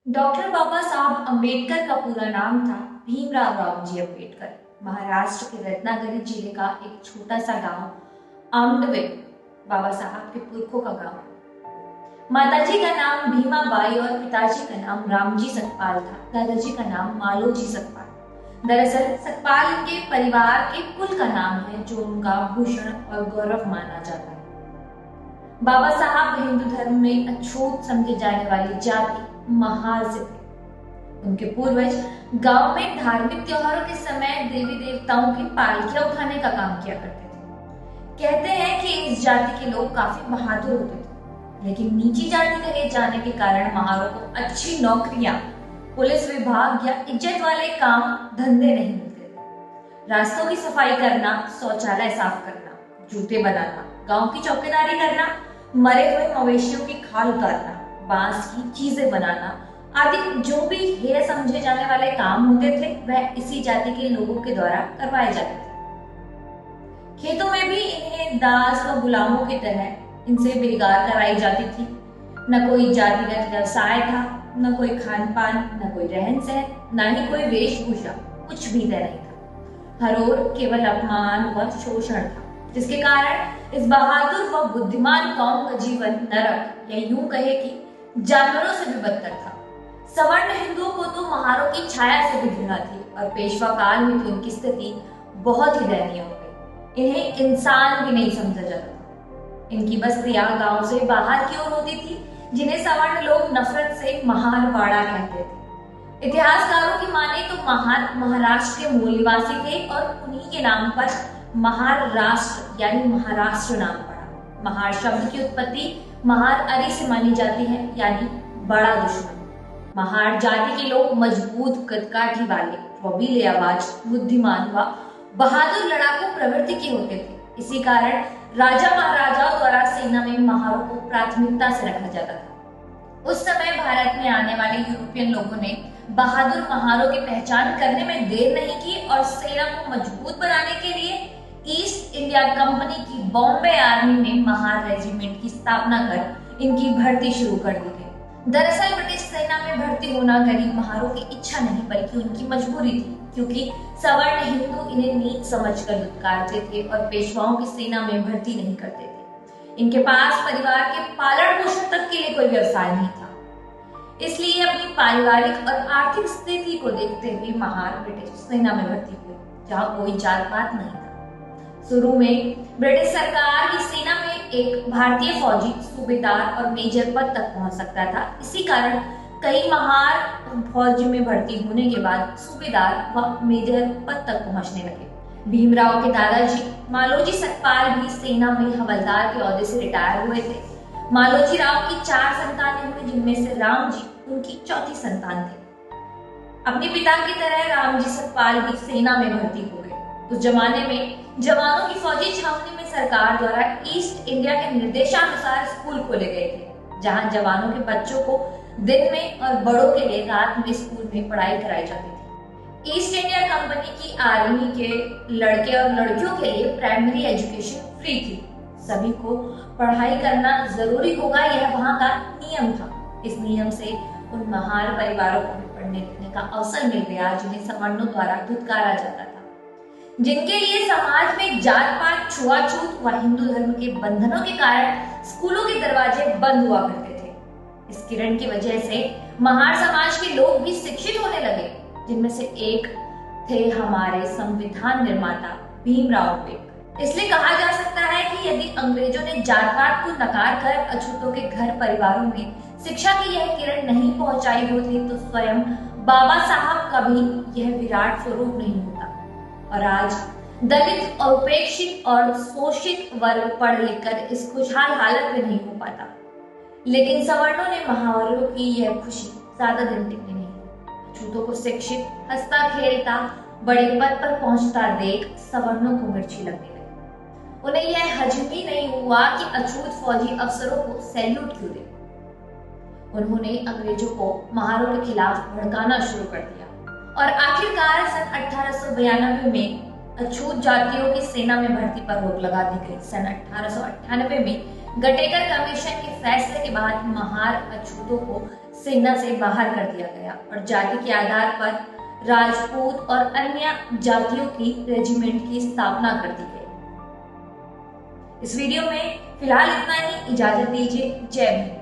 Doctor बाबा साहब अम्बेडकर का पूरा नाम था भीमराव रावजी अम्बेडकर। महाराष्ट्र के रत्नागिरी जिले का एक छोटा सा गांव आमडवे बाबा साहब के पुरखों का गांव है। माताजी का नाम भीमाबाई और पिताजी का नाम रामजी सतपाल था। दादाजी का नाम मालोजी सतपाल। दरअसल सतपाल इनके परिवार के कुल का नाम है, जो उनका भूषण और गौरव माना जाता है। बाबा साहब हिंदू धर्म में अछूत समझे जाने वाली जाति महार से थे। उनके पूर्वज गांव में धार्मिक त्योहारों के समय देवी देवताओं की पालकियां उठाने का काम किया करते थे। कहते हैं कि इस जाति के लोग काफी बहादुर होते थे, लेकिन नीची जाति कहे जाने के कारण महारों को अच्छी नौकरियां, पुलिस विभाग या इज्जत वाले काम धंधे नहीं मिलते थे। रास्तों की सफाई करना, शौचालय साफ करना, जूते बनाना, गांव की चौकीदारी करना, मरे हुए मवेशियों की खाल उतारना, बांस की चीजें बनाना आदि जो भी हेय समझे जाने वाले काम होते थे, वह इसी जाति के लोगों के द्वारा करवाए जाते थे। खेतों में भी इन्हें दास व गुलामों की तरह इनसे बेगार कराई जाती थी। न कोई जातिगत व्यवसाय था, न कोई खान पान, न कोई रहन सहन, न ही कोई वेशभूषा, कुछ भी तय नहीं था। हर ओर केवल अपमान व शोषण था, जिसके कारण इस बहादुर व बुद्धिमान कौम का जीवन नरक या यूं कहे कि जानवरों से भी बदतर था। सवर्ण हिंदुओं को तो महारों की छाया से भी घृणा थी और पेशवा काल में तो इनकी स्थिति बहुत ही दयनीय हो गई। इन्हें इंसान भी नहीं समझा जाता था। इनकी बस्तियां गांव से बाहर की ओर होती थी, जिन्हें सवर्ण लोग नफरत से महारवाड़ा कहते थे। इतिहासकारों की माने तो महार महाराष्ट्र के मूल निवासी थे और उन्हीं के नाम पर महाराष्ट्र यानी महाराष्ट्र नाम पड़ा। महार शब्द की उत्पत्ति महार अरी से मानी जाती है, यानी बड़ा दुश्मन। महार जाति के लोग मजबूत कदकाठी वाले, रौबीले आवाज, बुद्धिमान व बहादुर लड़ाकू प्रवृत्ति के होते थे। इसी कारण राजा महाराजाओं द्वारा सेना में महारों को प्राथमिकता से रखा जाता था। उस समय भारत में आने वाले यूरोपियन लोगों ने बहादुर महारों की पहचान करने में देर नहीं की और सेना को मजबूत बनाने के लिए ईस्ट इंडिया कंपनी की बॉम्बे आर्मी में महार रेजिमेंट की स्थापना कर इनकी भर्ती शुरू कर दी गई। दरअसल ब्रिटिश सेना में भर्ती होना गरीब महारों की इच्छा नहीं बल्कि उनकी मजबूरी थी, क्योंकि सवर्ण हिंदू इन्हें नीच समझकर दुत्कारते थे और पेशवाओं की सेना में भर्ती नहीं करते थे। इनके पास परिवार के पालन पोषण तक के लिए कोई व्यवसाय नहीं था, इसलिए अपनी पारिवारिक और आर्थिक स्थिति को देखते हुए महार ब्रिटिश सेना में भर्ती हुए, जहाँ कोई जात पात नहीं था। शुरू में ब्रिटिश सरकार की सेना में एक भारतीय फौजी सूबेदार और मेजर पद तक पहुंच सकता था। इसी कारण कई महार फौज में भर्ती होने के बाद सूबेदार व मेजर पद तक पहुंचने लगे। भीमराव के दादाजी मालोजी सतपाल भी सेना में हवलदार के ओहदे से रिटायर हुए थे। मालोजी राव की 4 संतानें हुई, जिनमें से राम जी उनकी चौथी संतान थे। अपने पिता की तरह रामजी सतपाल भी सेना में भर्ती हो गए। उस जमाने में जवानों की फौजी छावनी में सरकार द्वारा ईस्ट इंडिया के निर्देशानुसार स्कूल खोले गए थे, जहां जवानों के बच्चों को दिन में और बड़ों के लिए रात में स्कूल में पढ़ाई कराई जाती थी। ईस्ट इंडिया कंपनी की आर्मी के लड़के और लड़कियों के लिए प्राइमरी एजुकेशन फ्री थी। सभी को पढ़ाई करना जरूरी होगा, यह वहां का नियम था। इस नियम से उन महार परिवारों को भी पढ़ने लिखने का अवसर मिल गया, जिन्हें सवर्णों द्वारा धुतकारा जाता था, जिनके लिए समाज में जात पात, छुआछूत व हिंदू धर्म के बंधनों के कारण स्कूलों के दरवाजे बंद हुआ करते थे। इस किरण की वजह से महार समाज के लोग भी शिक्षित होने लगे, जिनमें से एक थे हमारे संविधान निर्माता भीमराव अम्बेडकर। इसलिए कहा जा सकता है कि यदि अंग्रेजों ने जात पात को नकार कर अछूतों के घर परिवारों में शिक्षा की यह किरण नहीं पहुंचाई होती, तो स्वयं बाबा साहब का भी यह विराट स्वरूप नहीं होता और आज दलित, उपेक्षित और शोषित वर्ग पढ़ लिखकर इस खुशहाल हालत में नहीं हो पाता। लेकिन सवर्णों ने महावरों की यह खुशी ज्यादा दिन टिकने नहीं। अछूतों को शिक्षित, हंसता खेलता, बड़े पद पर पहुंचता देख सवर्णों को मिर्ची लगने लगी। उन्हें यह हजम ही नहीं हुआ कि अछूत फौजी अफसरों को सैल्यूट क्यों दे। उन्होंने अंग्रेजों को महारों के खिलाफ भड़काना शुरू कर दिया और आखिरकार सन 1892 में अछूत जातियों की सेना में भर्ती पर रोक लगा दी गई। सन 1898 में गटेकर कमीशन के फैसले के बाद महार अछूतों को सेना से बाहर कर दिया गया और जाति के आधार पर राजपूत और अन्य जातियों की रेजिमेंट की स्थापना कर दी गई। इस वीडियो में फिलहाल इतना ही। इजाजत दीजिए। जय हिंद।